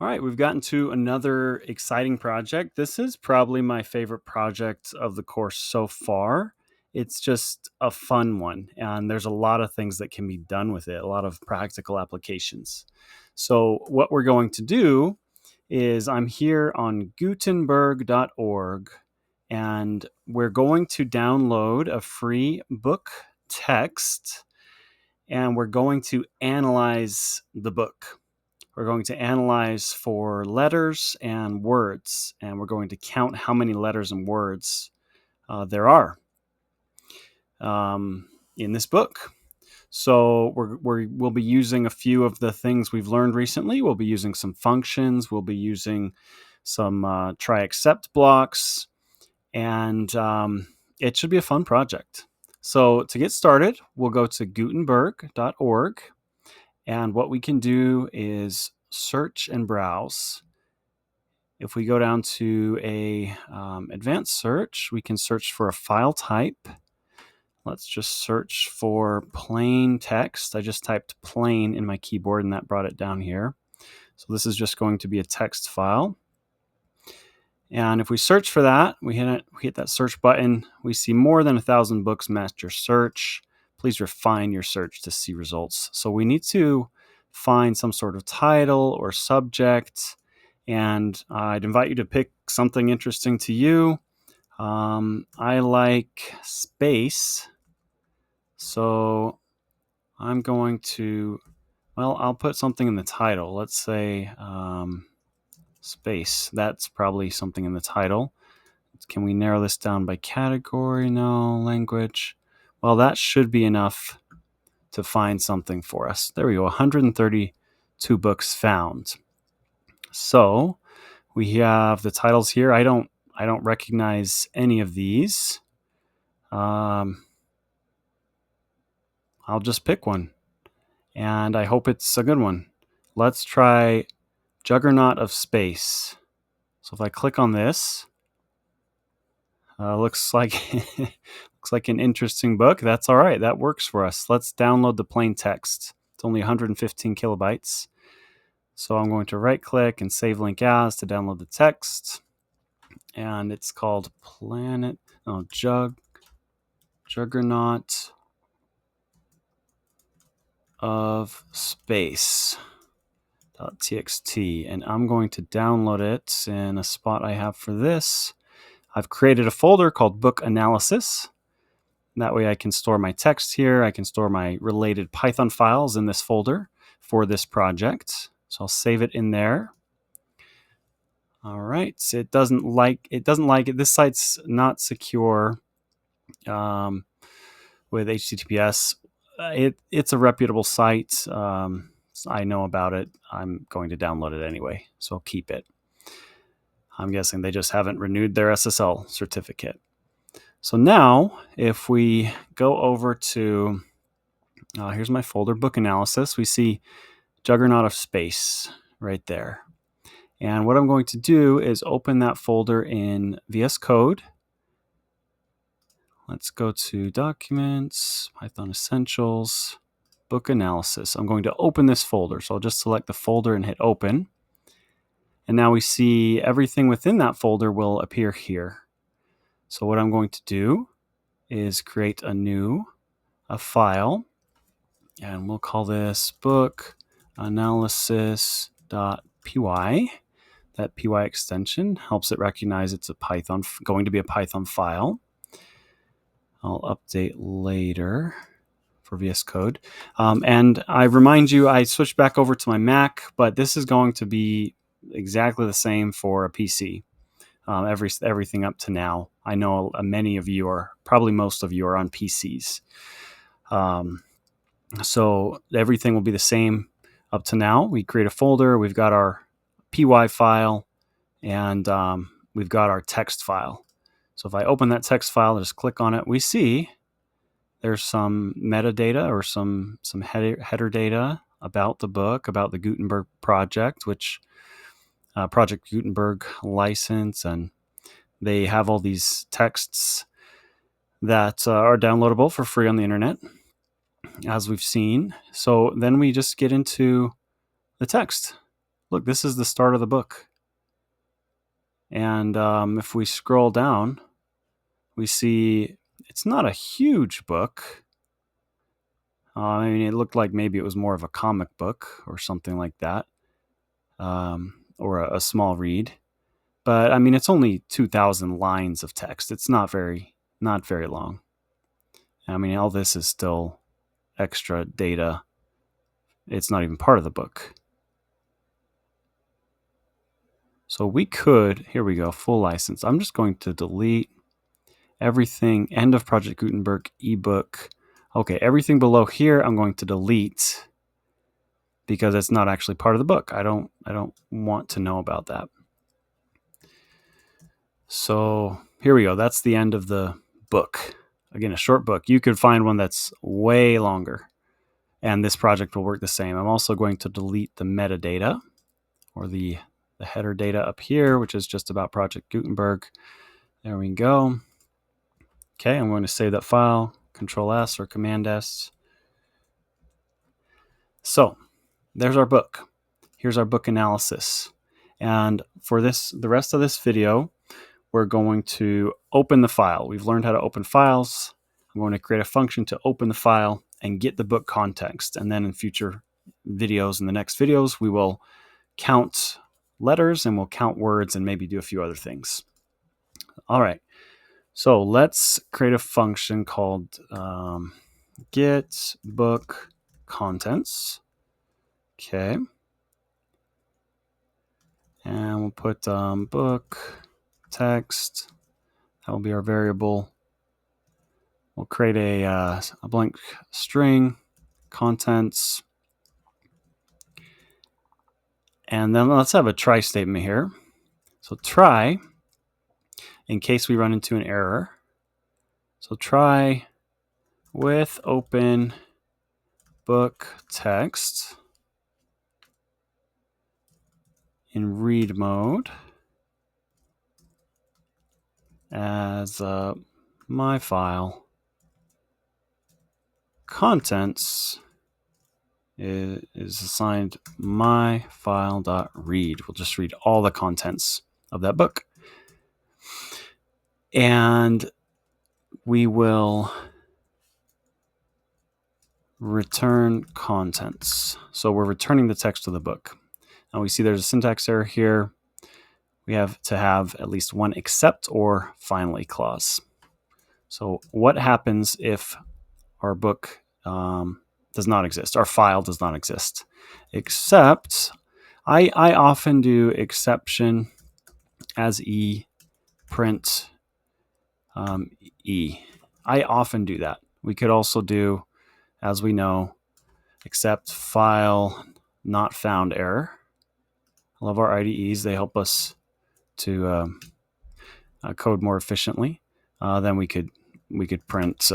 All right, we've gotten to another exciting project. This is probably my favorite project of the course so far. It's just a fun one, and there's a lot of things that can be done with it, a lot of practical applications. So, what we're going to do is I'm here on Gutenberg.org, and we're going to download a free book text, and we're going to analyze the book. We're going to analyze for letters and words, and we're going to count how many letters and words there are in this book. So we'll be using a few of the things we've learned recently. We'll be using some functions. We'll be using some try except blocks, and it should be a fun project. So to get started, we'll go to Gutenberg.org. And what we can do is search and browse. If we go down to a advanced search, we can search for a file type. Let's just search for plain text. I just typed plain in my keyboard and that brought it down here. So this is just going to be a text file. And if we search for that, we hit that search button. We see more than 1,000 books matched your search. Please refine your search to see results. So we need to find some sort of title or subject. And I'd invite you to pick something interesting to you. I like space. So I'm going to, I'll put something in the title. Let's say space. That's probably something in the title. Can we narrow this down by category? No. Language. Well, that should be enough to find something for us. There we go. 132 books found. So we have the titles here. I don't recognize any of these. I'll just pick one, and I hope it's a good one. Let's try Juggernaut of Space. So if I click on this, looks like an interesting book. That's all right. That works for us. Let's download the plain text. It's only 115 kilobytes. So I'm going to right click and save link as to download the text. And it's called Juggernaut of Space.txt. And I'm going to download it in a spot I have for this. I've created a folder called Book Analysis. That way I can store my text here. I can store my related Python files in this folder for this project. So I'll save it in there. All right. It doesn't like it. This site's not secure with HTTPS. It's a reputable site. I know about it. I'm going to download it anyway, so I'll keep it. I'm guessing they just haven't renewed their SSL certificate. So now, if we go over to, here's my folder, Book Analysis, we see Juggernaut of Space right there. And what I'm going to do is open that folder in VS Code. Let's go to Documents, Python Essentials, Book Analysis. I'm going to open this folder. So I'll just select the folder and hit Open. And now we see everything within that folder will appear here. So what I'm going to do is create a file, and we'll call this book analysis.py. That py extension helps it recognize it's going to be a Python file. I'll update later for VS Code. And I remind you, I switched back over to my Mac, but this is going to be exactly the same for a PC. Everything up to now. I know many of you probably most of you are on PCs. So everything will be the same up to now. We create a folder, we've got our py file, and we've got our text file. So if I open that text file, just click on it, we see there's some metadata or some header data about the book, about the Gutenberg project, which Project Gutenberg license, and they have all these texts that are downloadable for free on the internet, as we've seen. So then we just get into the text. look, this is the start of the book. And if we scroll down, we see it's not a huge book. I mean, it looked like maybe it was more of a comic book or something like that, or a small read. But I mean, it's only 2,000 lines of text. It's not very long. I mean, all this is still extra data. It's not even part of the book. So we could, here we go, full license. I'm just going to delete everything, end of Project Gutenberg, ebook. Okay, everything below here I'm going to delete because it's not actually part of the book. I don't want to know about that. So here we go. That's the end of the book. Again, a short book. You could find one that's way longer, and this project will work the same. I'm also going to delete the metadata, or the header data up here, which is just about Project Gutenberg. There we go. Okay, I'm going to save that file, Control S or Command S. So there's our book. Here's our book analysis. And for the rest of this video, we're going to open the file. We've learned how to open files. I'm going to create a function to open the file and get the book context. And then in future videos, in the next videos, we will count letters and we'll count words and maybe do a few other things. All right. So let's create a function called get book contents. Okay. And we'll put book text. That will be our variable. We'll create a blank string, contents. And then let's have a try statement here. So try, in case we run into an error. So try with open book text in read mode as my file. Contents is assigned my file.read. We'll just read all the contents of that book. And we will return contents. So we're returning the text of the book. Now we see there's a syntax error here. We have to have at least one except or finally clause. So what happens if our book does not exist, our file does not exist? Except, I often do exception as E, print E. I often do that. We could also do, as we know, except file not found error. I love our IDEs. They help us to code more efficiently. Then we could print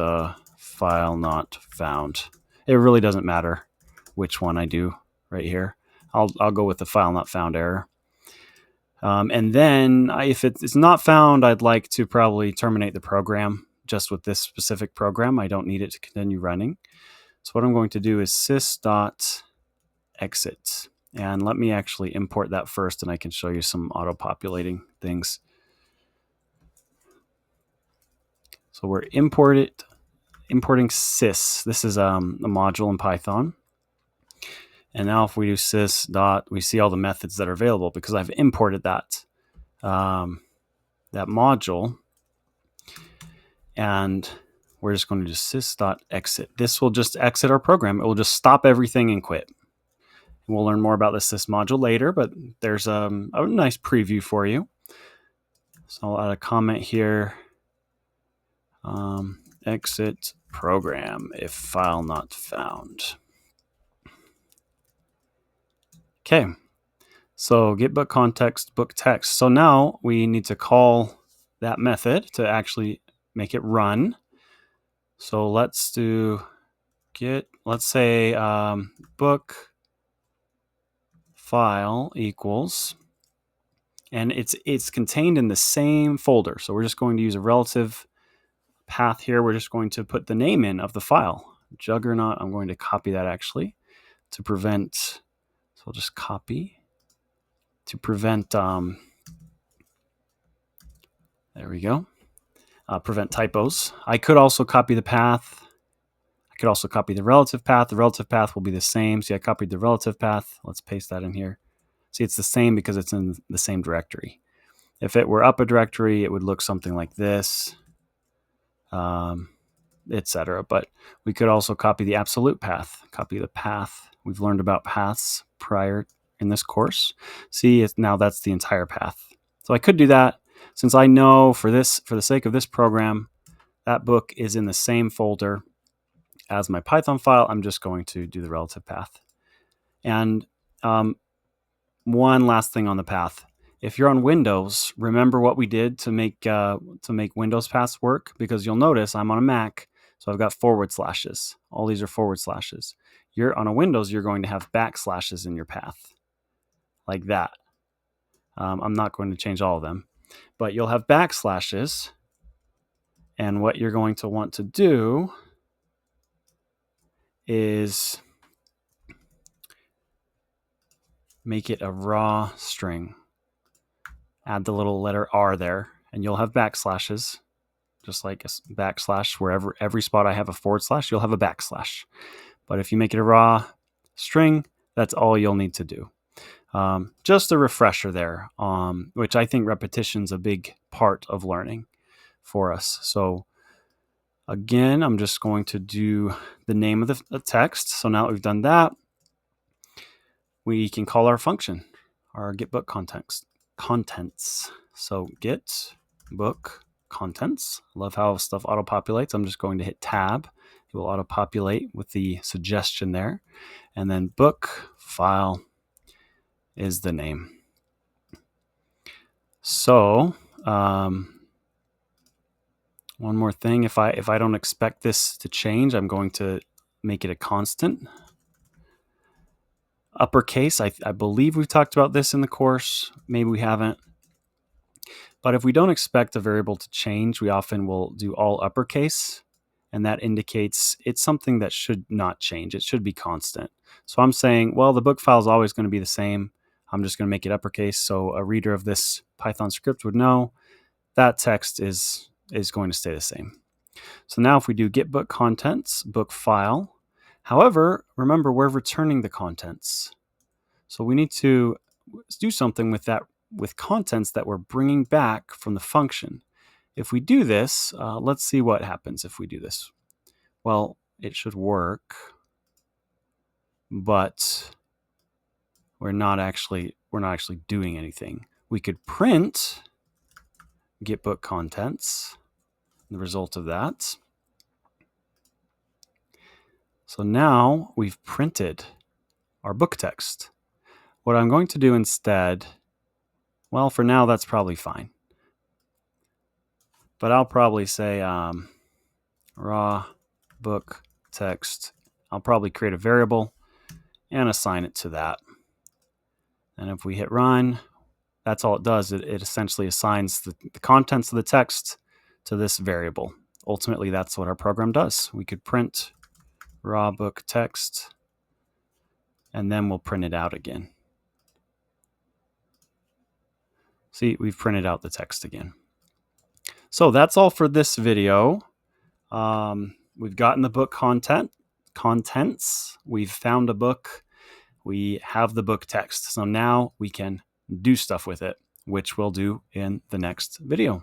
file not found. It really doesn't matter which one I do right here. I'll go with the file not found error. And then if it's not found, I'd like to probably terminate the program just with this specific program. I don't need it to continue running. So what I'm going to do is sys.exit. And let me actually import that first, and I can show you some auto-populating things. So we're importing sys. This is a module in Python. And now if we do sys dot, we see all the methods that are available because I've imported that module. And we're just going to do sys.exit. This will just exit our program. It will just stop everything and quit. And we'll learn more about the sys module later, but there's a nice preview for you. So I'll add a comment here. Exit program if file not found. Okay, so get book context, book text. So now we need to call that method to actually make it run. So let's do let's say book file equals, and it's contained in the same folder. So we're just going to use a relative path here. We're just going to put the name in of the file, Juggernaut. I'm going to copy that actually to prevent. So I'll just copy prevent, there we go, prevent typos. I could also copy the path. I could also copy the relative path. The relative path will be the same. See, I copied the relative path. Let's paste that in here. See, it's the same because it's in the same directory. If it were up a directory, it would look something like this, etc. But we could also copy the absolute path, copy the path. We've learned about paths prior in this course. See, now that's the entire path. So I could do that. Since I know for the sake of this program, that book is in the same folder as my Python file, I'm just going to do the relative path. And one last thing on the path. If you're on Windows, remember what we did to make Windows paths work, because you'll notice I'm on a Mac, so I've got forward slashes. All these are forward slashes. You're on a Windows, you're going to have backslashes in your path, like that. I'm not going to change all of them, but you'll have backslashes, and what you're going to want to do is make it a raw string. Add the little letter R there, and you'll have backslashes, just like a backslash. Wherever every spot I have a forward slash, you'll have a backslash. But if you make it a raw string, that's all you'll need to do. Just a refresher there, which I think repetition's a big part of learning for us. So again, I'm just going to do the name of the text. So now that we've done that, we can call our function, our getBook contents. So get book contents. Love how stuff auto-populates. I'm just going to hit tab. It will auto-populate with the suggestion there. And then book file is the name. So one more thing, if I don't expect this to change, I'm going to make it a constant. Uppercase, I believe we've talked about this in the course. Maybe we haven't. But if we don't expect a variable to change, we often will do all uppercase, and that indicates it's something that should not change. It should be constant. So I'm saying, well, the book file is always going to be the same. I'm just going to make it uppercase, so a reader of this Python script would know that text is going to stay the same. So now if we do get book contents, book file, however, remember we're returning the contents. So we need to do something with that, with contents that we're bringing back from the function. If we do this, let's see what happens if we do this. Well, it should work, but we're not actually doing anything. We could print get book contents, the result of that. So now we've printed our book text. What I'm going to do instead, well, for now that's probably fine. But I'll probably say raw book text. I'll probably create a variable and assign it to that. And if we hit run, that's all it does. It essentially assigns the contents of the text to this variable. Ultimately, that's what our program does. We could print raw book text, and then we'll print it out again. See, we've printed out the text again. So that's all for this video. We've gotten the book contents. We've found a book. We have the book text. So now we can do stuff with it, which we'll do in the next video.